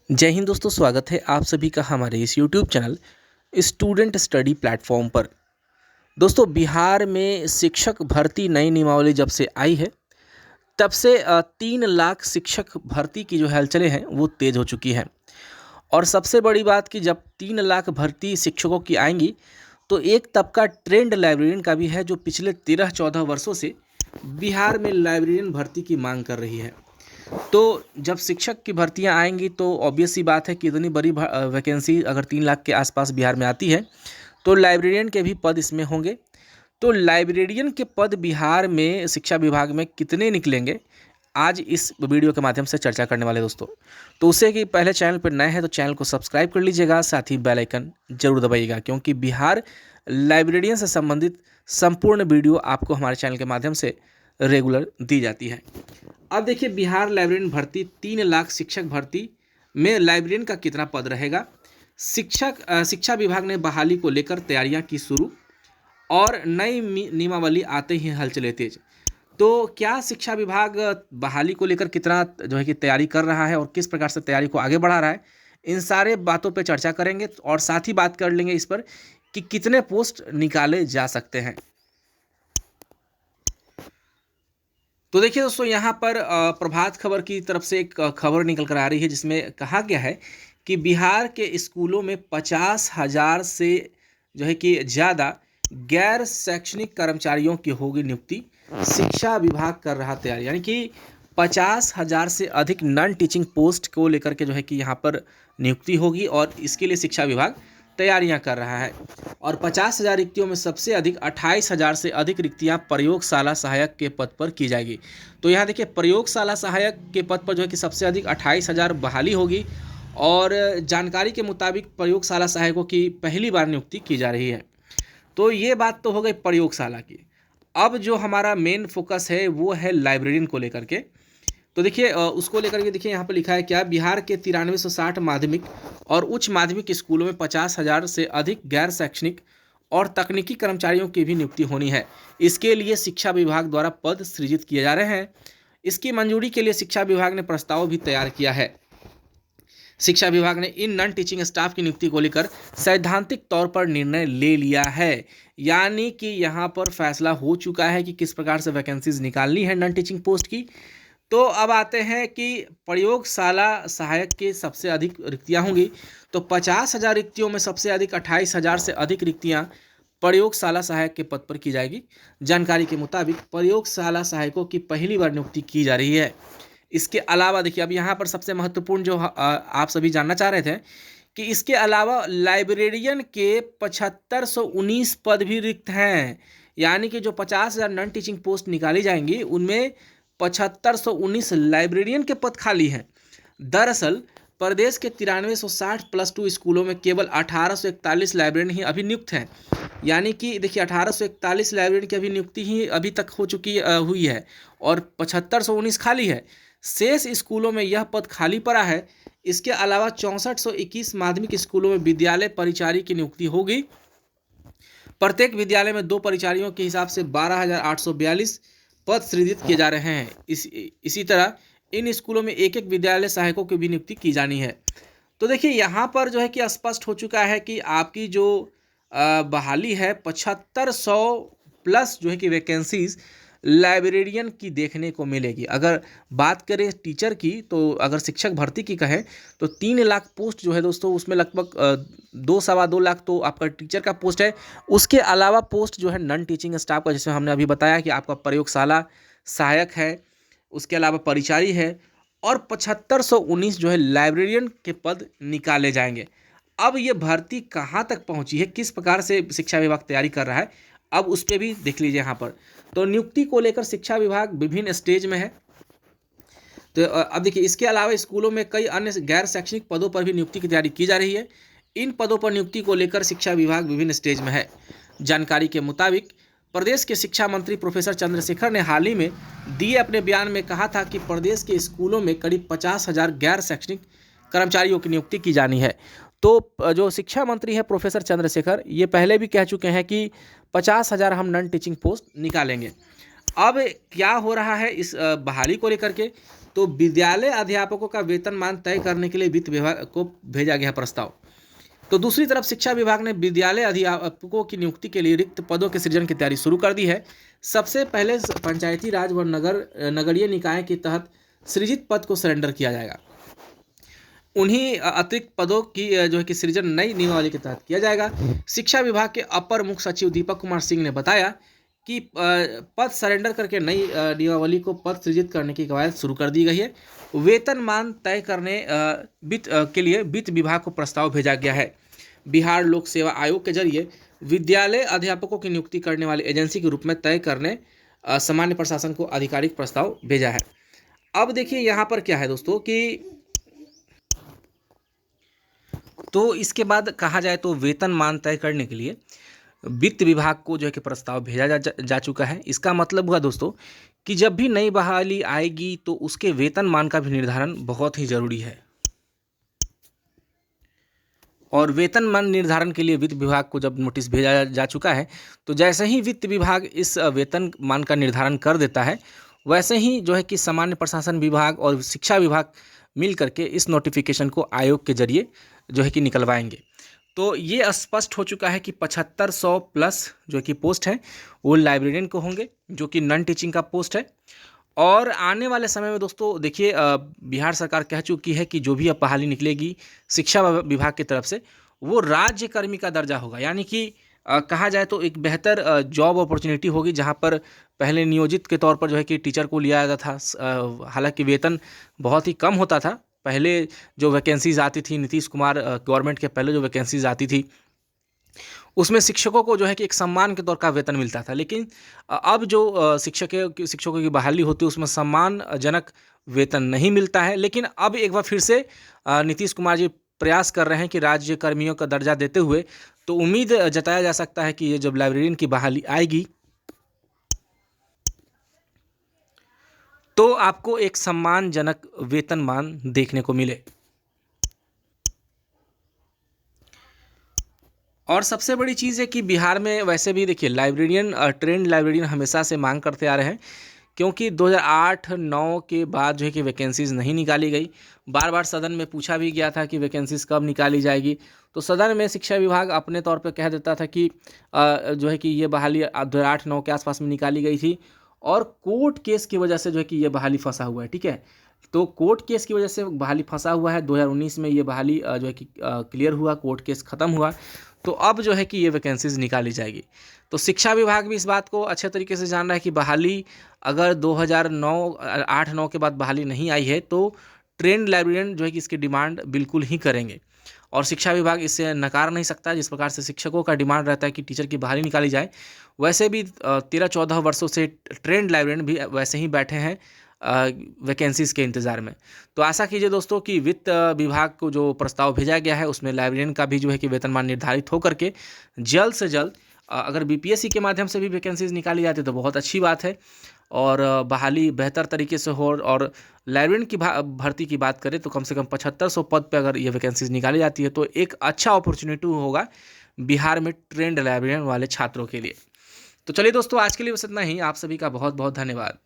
जय हिंद दोस्तों, स्वागत है आप सभी का हमारे इस YouTube channel student study platform पर। दोस्तों, बिहार में शिक्षक भर्ती नई नियमावली जब से आई है तब से 3 लाख शिक्षक भर्ती की जो हलचलें हैं वो तेज़ हो चुकी हैं। और सबसे बड़ी बात कि जब 3 लाख भर्ती शिक्षकों की आएंगी तो एक तबका ट्रेंड लाइब्रेरियन का भी है जो पिछले 13-14 वर्षों से बिहार में लाइब्रेरियन भर्ती की मांग कर रही है। तो जब शिक्षक की भर्तियां आएंगी तो ऑब्वियस सी बात है कि इतनी बड़ी वैकेंसी अगर 3 लाख के आसपास बिहार में आती है तो लाइब्रेरियन के भी पद इसमें होंगे। तो लाइब्रेरियन के पद बिहार में शिक्षा विभाग में कितने निकलेंगे, आज इस वीडियो के माध्यम से चर्चा करने वाले दोस्तों। तो उससे कि पहले चैनल पर नए हैं तो चैनल को सब्सक्राइब कर लीजिएगा, साथ ही बेल आइकन जरूर दबाइएगा, क्योंकि बिहार लाइब्रेरियन से संबंधित संपूर्ण वीडियो आपको हमारे चैनल के माध्यम से रेगुलर दी जाती है। अब देखिए, बिहार लाइब्रेरियन भर्ती 3 लाख शिक्षक भर्ती में लाइब्रेरियन का कितना पद रहेगा। शिक्षा विभाग ने बहाली को लेकर तैयारियां की शुरू और नई नियमावली आते ही हलचलें तेज। तो क्या शिक्षा विभाग बहाली को लेकर कितना जो है कि तैयारी कर रहा है और किस प्रकार से तैयारी को आगे बढ़ा रहा है, इन सारे बातों पे चर्चा करेंगे और साथ ही बात कर लेंगे इस पर कि कितने पोस्ट निकाले जा सकते हैं। तो देखिए दोस्तों, यहाँ पर प्रभात खबर की तरफ से एक खबर निकल कर आ रही है जिसमें कहा गया है कि बिहार के स्कूलों में 50,000 से जो है कि ज़्यादा गैर शैक्षणिक कर्मचारियों की होगी नियुक्ति। शिक्षा विभाग कर रहा तैयारी, यानी कि 50,000 से अधिक नॉन टीचिंग पोस्ट को लेकर के जो है कि यहाँ पर नियुक्ति होगी और इसके लिए शिक्षा विभाग तैयारियां कर रहा है। और 50,000 रिक्तियों में सबसे अधिक 28,000 से अधिक रिक्तियां प्रयोगशाला सहायक के पद पर की जाएगी। तो यहाँ देखिए, प्रयोगशाला सहायक के पद पर जो है कि सबसे अधिक 28,000 बहाली होगी और जानकारी के मुताबिक प्रयोगशाला सहायकों की पहली बार नियुक्ति की जा रही है। तो ये बात तो हो गई प्रयोगशाला की। अब जो हमारा मेन फोकस है वो है लाइब्रेरियन को लेकर के। तो देखिए, उसको लेकर के देखिए यहाँ पर लिखा है क्या, बिहार के 9360 माध्यमिक और उच्च माध्यमिक स्कूलों में 50,000 से अधिक गैर शैक्षणिक और तकनीकी कर्मचारियों की भी नियुक्ति होनी है। इसके लिए शिक्षा विभाग द्वारा पद सृजित किए जा रहे हैं। इसकी मंजूरी के लिए शिक्षा विभाग ने प्रस्ताव भी तैयार किया है। शिक्षा विभाग ने इन नॉन टीचिंग स्टाफ की नियुक्ति को लेकर सैद्धांतिक तौर पर निर्णय ले लिया है, यानी कि यहाँ पर फैसला हो चुका है कि किस प्रकार से वैकेंसीज निकालनी है नॉन टीचिंग पोस्ट की। तो अब आते हैं कि प्रयोगशाला सहायक के सबसे अधिक रिक्तियां होंगी। तो 50,000 रिक्तियों में सबसे अधिक 28,000 से अधिक रिक्तियां प्रयोगशाला सहायक के पद पर की जाएगी। जानकारी के मुताबिक प्रयोगशाला सहायकों की पहली बार नियुक्ति की जा रही है। इसके अलावा देखिए, अब यहाँ पर सबसे महत्वपूर्ण जो आप सभी जानना चाह रहे थे कि इसके अलावा लाइब्रेरियन के 7519 पद भी रिक्त हैं, यानी कि जो 50,000 नॉन टीचिंग पोस्ट निकाली जाएंगी उनमें 7519 लाइब्रेरियन के पद खाली हैं। दरअसल प्रदेश के 9360 +2 स्कूलों में केवल 1841 लाइब्रेरियन ही अभी नियुक्त हैं, यानी कि देखिए 1841 लाइब्रेरियन की अभी नियुक्ति ही अभी तक हो चुकी हुई है और 7519 खाली है। शेष स्कूलों में यह पद खाली पड़ा है। इसके अलावा 6421 माध्यमिक स्कूलों में विद्यालय परिचारी की नियुक्ति होगी। प्रत्येक विद्यालय में 2 परिचारियों के हिसाब से 12,842 पद सृजित किए जा रहे हैं। इसी तरह इन स्कूलों में एक एक विद्यालय सहायकों की भी नियुक्ति की जानी है। तो देखिए, यहाँ पर जो है कि स्पष्ट हो चुका है कि आपकी जो बहाली है 7500 प्लस जो है कि वैकेंसीज लाइब्रेरियन की देखने को मिलेगी। अगर बात करें टीचर की, तो अगर शिक्षक भर्ती की कहें तो 3 लाख पोस्ट जो है दोस्तों, उसमें लगभग 2-2.25 लाख तो आपका टीचर का पोस्ट है। उसके अलावा पोस्ट जो है नॉन टीचिंग स्टाफ का, जैसे हमने अभी बताया कि आपका प्रयोगशाला सहायक है, उसके अलावा परिचारी है और 7519 जो है लाइब्रेरियन के पद निकाले जाएंगे। अब ये भर्ती कहाँ तक पहुँची है, किस प्रकार से शिक्षा विभाग तैयारी कर रहा है, अब उस पर भी देख लीजिए यहाँ पर। तो नियुक्ति को लेकर शिक्षा विभाग विभिन्न स्टेज में है। तो अब देखिए, इसके अलावा स्कूलों में कई अन्य गैर शैक्षणिक पदों पर भी नियुक्ति की तैयारी की जा रही है। इन पदों पर नियुक्ति को लेकर शिक्षा विभाग विभिन्न स्टेज में है। जानकारी के मुताबिक प्रदेश के शिक्षा मंत्री प्रोफेसर चंद्रशेखर ने हाल ही में दिए अपने बयान में कहा था कि प्रदेश के स्कूलों में करीब 50,000 गैर शैक्षणिक कर्मचारियों की नियुक्ति की जानी है। तो जो शिक्षा मंत्री है प्रोफेसर चंद्रशेखर, ये पहले भी कह चुके हैं कि 50,000 हम नॉन टीचिंग पोस्ट निकालेंगे। अब क्या हो रहा है इस बहाली को लेकर के, तो विद्यालय अध्यापकों का वेतनमान तय करने के लिए वित्त विभाग को भेजा गया प्रस्ताव। तो दूसरी तरफ शिक्षा विभाग ने विद्यालय अध्यापकों की नियुक्ति के लिए रिक्त पदों के सृजन की तैयारी शुरू कर दी है। सबसे पहले पंचायती राज व नगरीय निकाय के तहत सृजित पद को सरेंडर किया जाएगा। उन्हीं अतिरिक्त पदों की जो है कि सृजन नई नियमावली के तहत किया जाएगा। शिक्षा विभाग के अपर मुख्य सचिव दीपक कुमार सिंह ने बताया कि पद सरेंडर करके नई नियमावली को पद सृजित करने की कवायद शुरू कर दी गई है। वेतनमान तय करने वित्त के लिए वित्त विभाग को प्रस्ताव भेजा गया है। बिहार लोक सेवा आयोग के जरिए विद्यालय अध्यापकों की नियुक्ति करने वाली एजेंसी के रूप में तय करने सामान्य प्रशासन को आधिकारिक प्रस्ताव भेजा है। अब देखिए यहाँ पर क्या है दोस्तों कि तो इसके बाद कहा जाए तो वेतनमान तय करने के लिए वित्त विभाग को जो है कि प्रस्ताव भेजा जा चुका है। इसका मतलब हुआ दोस्तों कि जब भी नई बहाली आएगी तो उसके वेतनमान का भी निर्धारण बहुत ही जरूरी है। और वेतनमान निर्धारण के लिए वित्त विभाग को जब नोटिस भेजा जा चुका है तो जैसे ही वित्त विभाग इस वेतनमान का निर्धारण कर देता है वैसे ही जो है कि सामान्य प्रशासन विभाग और शिक्षा विभाग मिल करके इस नोटिफिकेशन को आयोग के जरिए जो है कि निकलवाएंगे। तो ये स्पष्ट हो चुका है कि 7500 प्लस जो कि पोस्ट है वो लाइब्रेरियन को होंगे, जो कि नॉन टीचिंग का पोस्ट है। और आने वाले समय में दोस्तों देखिए बिहार सरकार कह चुकी है कि जो भी अब बहाली निकलेगी शिक्षा विभाग की तरफ से वो राज्य कर्मी का दर्जा होगा, यानी कि कहा जाए तो एक बेहतर जॉब अपॉर्चुनिटी होगी, जहां पर पहले नियोजित के तौर पर जो है कि टीचर को लिया जाता था। हालांकि वेतन बहुत ही कम होता था। पहले जो वैकेंसीज आती थी नीतीश कुमार गवर्नमेंट के पहले जो वैकेंसीज आती थी उसमें शिक्षकों को जो है कि एक सम्मान के तौर का वेतन मिलता था। लेकिन अब जो शिक्षकों की बहाली होती है उसमें सम्मानजनक वेतन नहीं मिलता है। लेकिन अब एक बार फिर से नीतीश कुमार जी प्रयास कर रहे हैं कि राज्य कर्मियों का दर्जा देते हुए, तो उम्मीद जताया जा सकता है कि ये जब लाइब्रेरियन की बहाली आएगी तो आपको एक सम्मानजनक वेतनमान देखने को मिले। और सबसे बड़ी चीज़ है कि बिहार में वैसे भी देखिए लाइब्रेरियन ट्रेंड लाइब्रेरियन हमेशा से मांग करते आ रहे हैं, क्योंकि 2008-9 के बाद जो है कि वैकेंसीज़ नहीं निकाली गई। बार बार सदन में पूछा भी गया था कि वैकेंसीज़ कब निकाली जाएगी, तो सदन में शिक्षा विभाग अपने तौर पर कह देता था कि जो है कि ये बहाली 2008-9 के आसपास में निकाली गई थी और कोर्ट केस की वजह से जो है कि ये बहाली फंसा हुआ है। ठीक है, तो कोर्ट केस की वजह से बहाली फंसा हुआ है। 2019 में ये बहाली जो है कि क्लियर हुआ, कोर्ट केस ख़त्म हुआ, तो अब जो है कि ये वैकेंसीज निकाली जाएगी। तो शिक्षा विभाग भी इस बात को अच्छे तरीके से जान रहा है कि बहाली अगर 2008-9 के बाद बहाली नहीं आई है तो ट्रेंड लाइब्रेरियन जो है कि इसकी डिमांड बिल्कुल ही करेंगे और शिक्षा विभाग इससे नकार नहीं सकता। जिस प्रकार से शिक्षकों का डिमांड रहता है कि टीचर की बहाली निकाली जाए, वैसे भी 13-14 वर्षों से ट्रेंड लाइब्रेरियन भी वैसे ही बैठे हैं वैकेंसीज़ के इंतज़ार में। तो आशा कीजिए दोस्तों कि वित्त विभाग को जो प्रस्ताव भेजा गया है उसमें लाइब्रेरियन का भी जो है कि वेतनमान निर्धारित हो करके जल्द से जल्द अगर बीपीएससी के माध्यम से भी वैकेंसीज निकाली जाती है तो बहुत अच्छी बात है और बहाली बेहतर तरीके से हो। और लाइब्रेरियन की भर्ती की बात करें तो कम से कम 7500 पद पे अगर ये वैकेंसीज निकाली जाती है तो एक अच्छा अपॉर्चुनिटी होगा बिहार में ट्रेंड लाइब्रेरियन वाले छात्रों के लिए। तो चलिए दोस्तों, आज के लिए बस इतना ही। आप सभी का बहुत बहुत धन्यवाद।